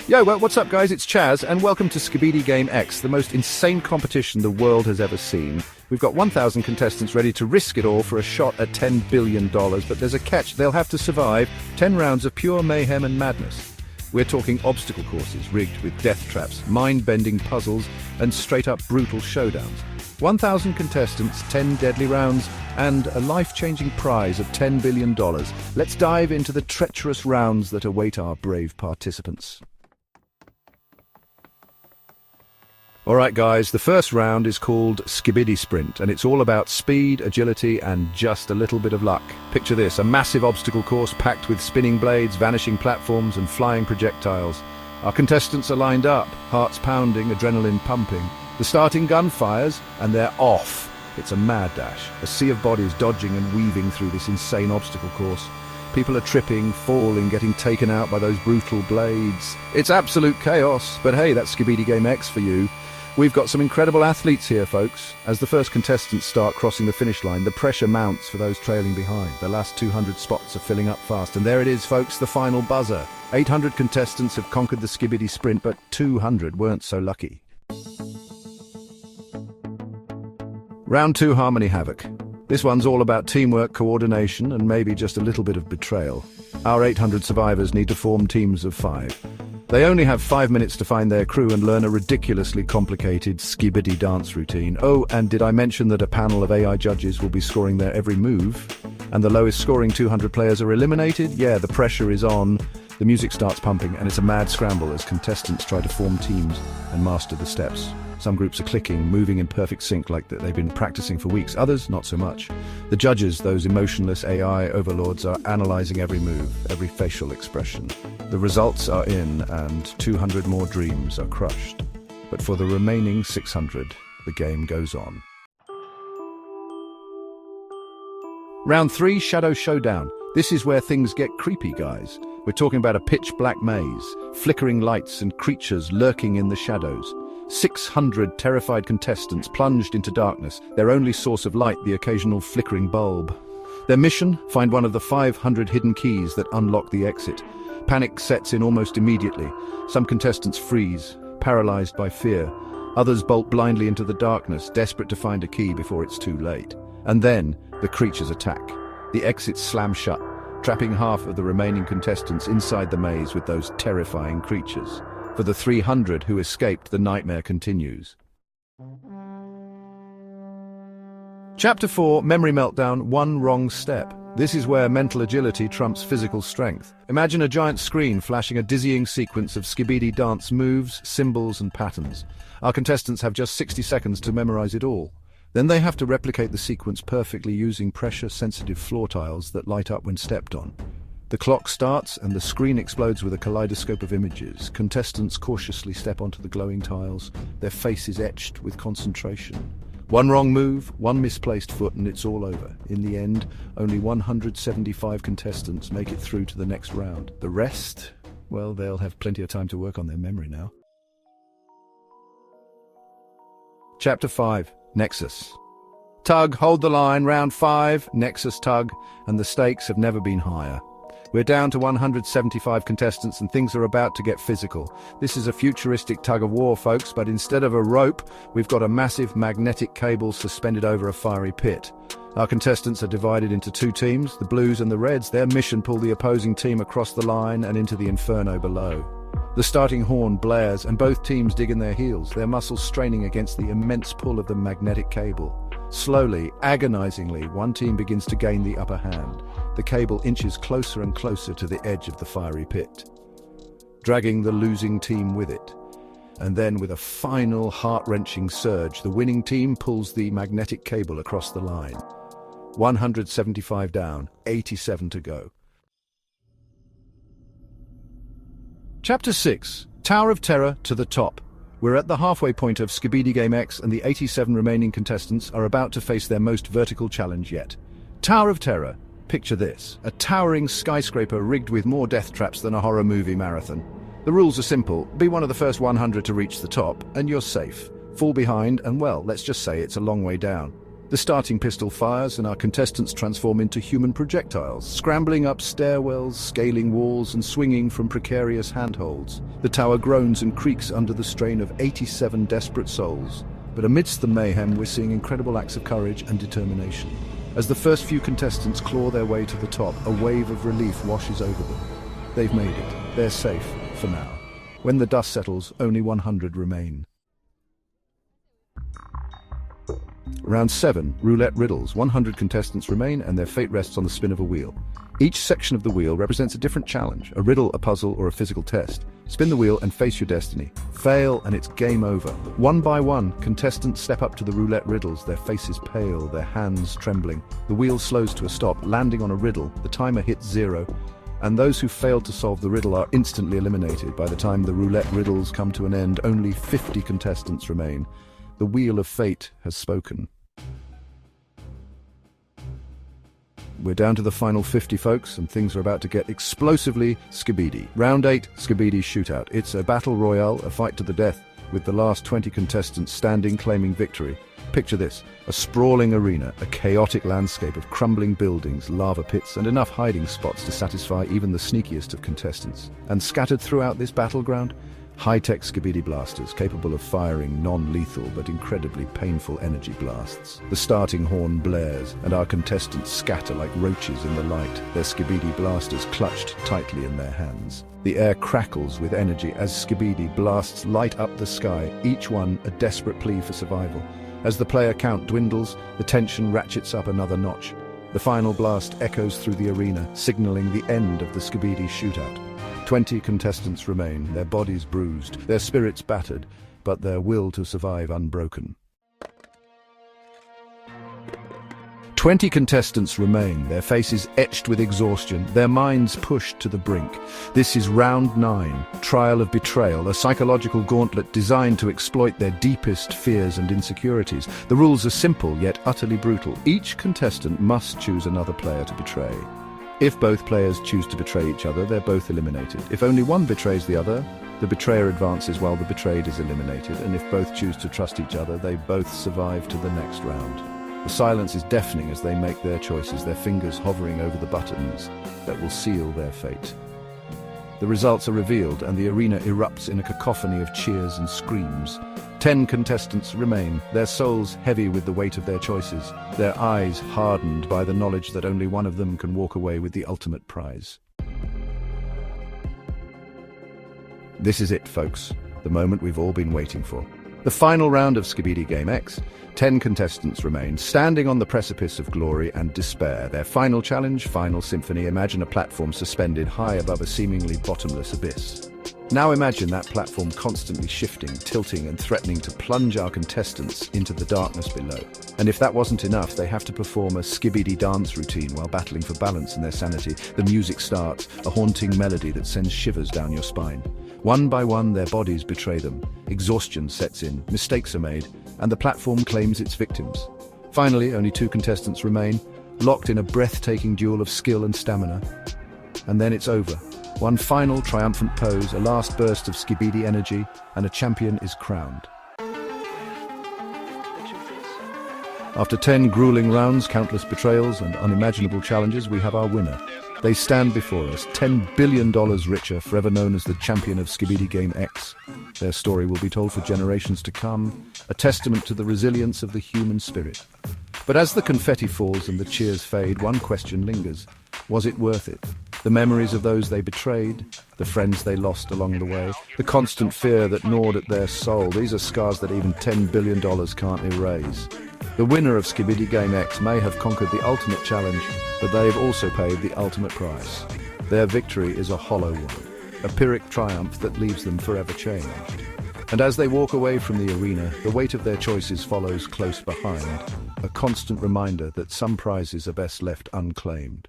Yo, well, what's up guys, it's Chaz, and welcome to Skibidi Game X, the most insane competition the world has ever seen. We've got 1,000 contestants ready to risk it all for a shot at $10 billion, but there's a catch: they'll have to survive 10 rounds of pure mayhem and madness. We're talking obstacle courses rigged with death traps, mind-bending puzzles, and straight-up brutal showdowns. 1,000 contestants, 10 deadly rounds, and a life-changing prize of $10 billion. Let's dive into the treacherous rounds that await our brave participants. Alright guys, the first round is called Skibidi Sprint, and it's all about speed, agility, and just a little bit of luck. Picture this, a massive obstacle course packed with spinning blades, vanishing platforms, and flying projectiles. Our contestants are lined up, hearts pounding, adrenaline pumping. The starting gun fires, and they're off. It's a mad dash, a sea of bodies dodging and weaving through this insane obstacle course. People are tripping, falling, getting taken out by those brutal blades. It's absolute chaos, but hey, that's Skibidi Game X for you. We've got some incredible athletes here, folks. As the first contestants start crossing the finish line, the pressure mounts for those trailing behind. The last 200 spots are filling up fast, and there it is, folks, the final buzzer. 800 contestants have conquered the Skibidi Sprint, but 200 weren't so lucky. Round 2, Harmony Havoc. This one's all about teamwork, coordination, and maybe just a little bit of betrayal. Our 800 survivors need to form teams of 5. They only have 5 minutes to find their crew and learn a ridiculously complicated skibidi dance routine. Oh, and did I mention that a panel of AI judges will be scoring their every move? And the lowest scoring 200 players are eliminated? Yeah, the pressure is on. The music starts pumping, and it's a mad scramble as contestants try to form teams and master the steps. Some groups are clicking, moving in perfect sync like that they've been practicing for weeks. Others, not so much. The judges, those emotionless AI overlords, are analyzing every move, every facial expression. The results are in, and 200 more dreams are crushed. But for the remaining 600, the game goes on. Round 3, Shadow Showdown. This is where things get creepy, guys. We're talking about a pitch-black maze, flickering lights and creatures lurking in the shadows. 600 terrified contestants plunged into darkness, their only source of light the occasional flickering bulb. Their mission? Find one of the 500 hidden keys that unlock the exit. Panic sets in almost immediately. Some contestants freeze, paralyzed by fear. Others bolt blindly into the darkness, desperate to find a key before it's too late. And then, the creatures attack. The exits slam shut, trapping half of the remaining contestants inside the maze with those terrifying creatures. For the 300 who escaped, the nightmare continues. Chapter 4, Memory Meltdown, One Wrong Step. This is where mental agility trumps physical strength. Imagine a giant screen flashing a dizzying sequence of skibidi dance moves, symbols, and patterns. Our contestants have just 60 seconds to memorize it all. Then they have to replicate the sequence perfectly using pressure-sensitive floor tiles that light up when stepped on. The clock starts and the screen explodes with a kaleidoscope of images. Contestants cautiously step onto the glowing tiles, their faces etched with concentration. One wrong move, one misplaced foot, and it's all over. In the end, only 175 contestants make it through to the next round. The rest, well, they'll have plenty of time to work on their memory now. Chapter 5, Nexus. Tug, hold the line, round 5, Nexus tug, and the stakes have never been higher. We're down to 175 contestants and things are about to get physical. This is a futuristic tug-of-war, folks, but instead of a rope, we've got a massive magnetic cable suspended over a fiery pit. Our contestants are divided into 2 teams, the blues and the reds. Their mission: pull the opposing team across the line and into the inferno below. The starting horn blares and both teams dig in their heels, their muscles straining against the immense pull of the magnetic cable. Slowly, agonizingly, one team begins to gain the upper hand. The cable inches closer and closer to the edge of the fiery pit, dragging the losing team with it. And then, with a final heart-wrenching surge, the winning team pulls the magnetic cable across the line. 175 down, 87 to go. Chapter 6, Tower of Terror to the Top. We're at the halfway point of Skibidi Game X, and the 87 remaining contestants are about to face their most vertical challenge yet. Tower of Terror. Picture this, a towering skyscraper rigged with more death traps than a horror movie marathon. The rules are simple: be one of the first 100 to reach the top, and you're safe. Fall behind, and well, let's just say it's a long way down. The starting pistol fires and our contestants transform into human projectiles, scrambling up stairwells, scaling walls and swinging from precarious handholds. The tower groans and creaks under the strain of 87 desperate souls. But amidst the mayhem, we're seeing incredible acts of courage and determination. As the first few contestants claw their way to the top, a wave of relief washes over them. They've made it. They're safe, for now. When the dust settles, only 100 remain. Round 7, roulette riddles. 100 contestants remain and their fate rests on the spin of a wheel. Each section of the wheel represents a different challenge, a riddle, a puzzle, or a physical test. Spin the wheel and face your destiny. Fail and it's game over. One by one, contestants step up to the roulette riddles, their faces pale, their hands trembling. The wheel slows to a stop, landing on a riddle. The timer hits 0, and those who fail to solve the riddle are instantly eliminated. By the time the roulette riddles come to an end, only 50 contestants remain. The wheel of fate has spoken. We're down to the final 50, folks, and things are about to get explosively skibidi. Round 8, Skibidi Shootout. It's a battle royale, a fight to the death, with the last 20 contestants standing claiming victory. Picture this, a sprawling arena, a chaotic landscape of crumbling buildings, lava pits, and enough hiding spots to satisfy even the sneakiest of contestants. And scattered throughout this battleground, high-tech Skibidi blasters capable of firing non-lethal but incredibly painful energy blasts. The starting horn blares, and our contestants scatter like roaches in the light, their Skibidi blasters clutched tightly in their hands. The air crackles with energy as Skibidi blasts light up the sky, each one a desperate plea for survival. As the player count dwindles, the tension ratchets up another notch. The final blast echoes through the arena, signaling the end of the Skibidi Shootout. 20 contestants remain, their bodies bruised, their spirits battered, but their will to survive unbroken. 20 contestants remain, their faces etched with exhaustion, their minds pushed to the brink. This is round 9, Trial of Betrayal, a psychological gauntlet designed to exploit their deepest fears and insecurities. The rules are simple yet utterly brutal. Each contestant must choose another player to betray. If both players choose to betray each other, they're both eliminated. If only one betrays the other, the betrayer advances while the betrayed is eliminated, and if both choose to trust each other, they both survive to the next round. The silence is deafening as they make their choices, their fingers hovering over the buttons that will seal their fate. The results are revealed, and the arena erupts in a cacophony of cheers and screams. 10 contestants remain, their souls heavy with the weight of their choices, their eyes hardened by the knowledge that only one of them can walk away with the ultimate prize. This is it, folks, the moment we've all been waiting for. The final round of Skibidi Game X. 10 contestants remain, standing on the precipice of glory and despair. Their final challenge, final symphony. Imagine a platform suspended high above a seemingly bottomless abyss. Now imagine that platform constantly shifting, tilting, and threatening to plunge our contestants into the darkness below. And if that wasn't enough, they have to perform a Skibidi dance routine while battling for balance and their sanity. The music starts, a haunting melody that sends shivers down your spine. One by one, their bodies betray them. Exhaustion sets in, mistakes are made, and the platform claims its victims. Finally, only 2 contestants remain, locked in a breathtaking duel of skill and stamina. And then it's over. One final triumphant pose, a last burst of Skibidi energy, and a champion is crowned. After 10 grueling rounds, countless betrayals, and unimaginable challenges, we have our winner. They stand before us, $10 billion richer, forever known as the champion of Skibidi Game X. Their story will be told for generations to come, a testament to the resilience of the human spirit. But as the confetti falls and the cheers fade, one question lingers. Was it worth it? The memories of those they betrayed, the friends they lost along the way, the constant fear that gnawed at their soul, these are scars that even $10 billion can't erase. The winner of Skibidi Game X may have conquered the ultimate challenge, but they've also paid the ultimate price. Their victory is a hollow one, a Pyrrhic triumph that leaves them forever changed. And as they walk away from the arena, the weight of their choices follows close behind, a constant reminder that some prizes are best left unclaimed.